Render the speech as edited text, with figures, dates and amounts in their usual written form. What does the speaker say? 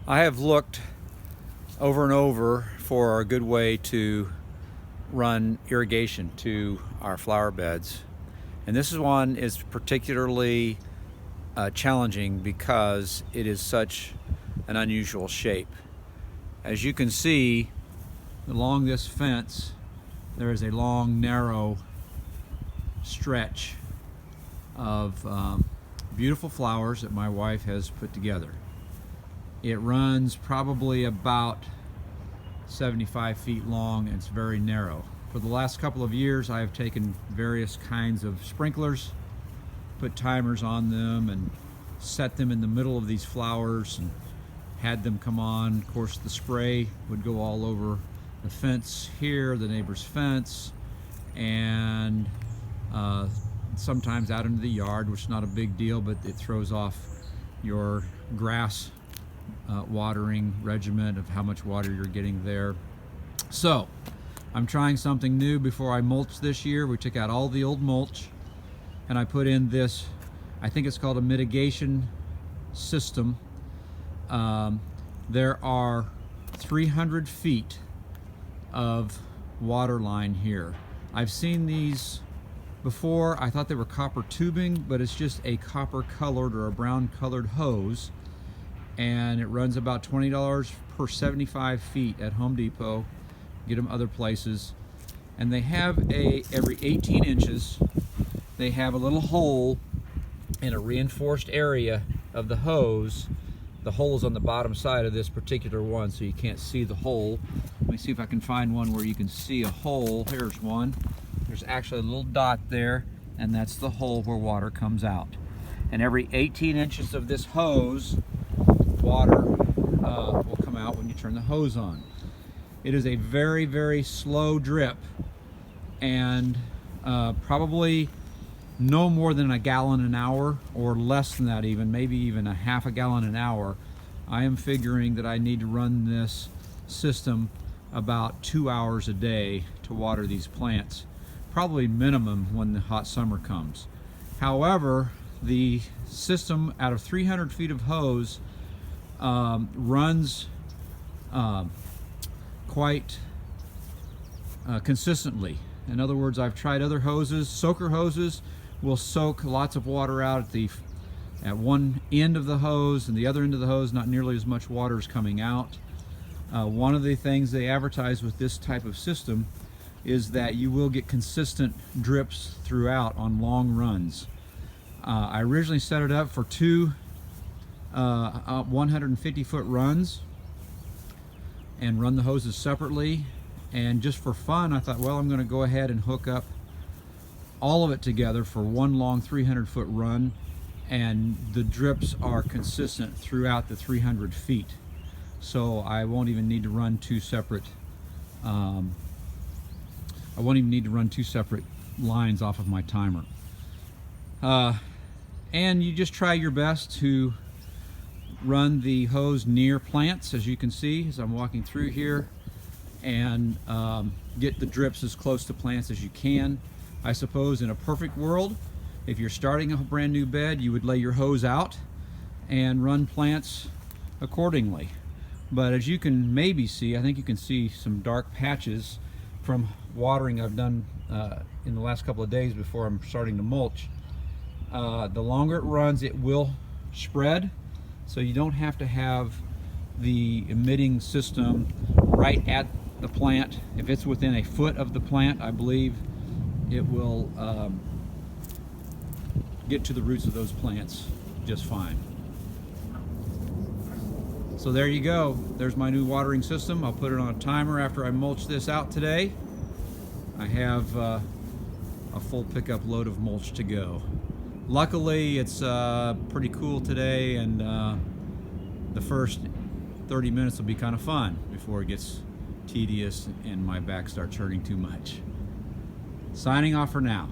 I have looked over and over for a good way to run irrigation to our flower beds, and this one is particularly challenging because it is such an unusual shape. As you can see, along this fence there is a long narrow stretch of beautiful flowers that my wife has put together. It runs probably about 75 feet long and it's very narrow. For the last couple of years I have taken various kinds of sprinklers, put timers on them and set them in the middle of these flowers and had them come on. Of course the spray would go all over the fence here, the neighbor's fence, and sometimes out into the yard, which is not a big deal, but it throws off your grass watering regimen of how much water you're getting there. So I'm trying something new before I mulch this year. We took out all the old mulch and I put in this, I think it's called a mitigation system. There are 300 feet of water line here. I've seen these before. I thought they were copper tubing, but it's just a copper colored or a brown colored hose, and it runs about $20 per 75 feet at Home Depot. Get them other places, and they have every 18 inches they have a little hole in a reinforced area of the hose. The hole is on the bottom side of this particular one, so you can't see the hole. Let me see if I can find one where you can see a hole. Here's one. There's actually a little dot there, and that's the hole where water comes out. And every 18 inches of this hose, water will come out when you turn the hose on. It is a very, very slow drip, and probably no more than a gallon an hour, or less than that even, maybe even a half a gallon an hour. I am figuring that I need to run this system about 2 hours a day to water these plants, probably minimum when the hot summer comes. However, the system out of 300 feet of hose runs quite consistently. In other words, I've tried other hoses. Soaker hoses will soak lots of water out at one end of the hose, and the other end of the hose not nearly as much water is coming out. One of the things they advertise with this type of system is that you will get consistent drips throughout on long runs. I originally set it up for two 150-foot runs and run the hoses separately, and just for fun I thought, well, I'm going to go ahead and hook up all of it together for one long 300-foot run, and the drips are consistent throughout the 300 feet, so I won't even need to run two separate lines off of my timer. And you just try your best to run the hose near plants, as you can see as I'm walking through here, and get the drips as close to plants as you can. I suppose in a perfect world, if you're starting a brand new bed, you would lay your hose out and run plants accordingly. But as you can maybe see, I think you can see some dark patches from watering I've done in the last couple of days before I'm starting to mulch. The longer it runs, it will spread, so you don't have to have the emitting system right at the plant. If it's within a foot of the plant, I believe it will get to the roots of those plants just fine. So there you go. There's my new watering system. I'll put it on a timer after I mulch this out today. I have a full pickup load of mulch to go. Luckily, it's pretty cool today, and the first 30 minutes will be kind of fun before it gets tedious and my back starts hurting too much. Signing off for now.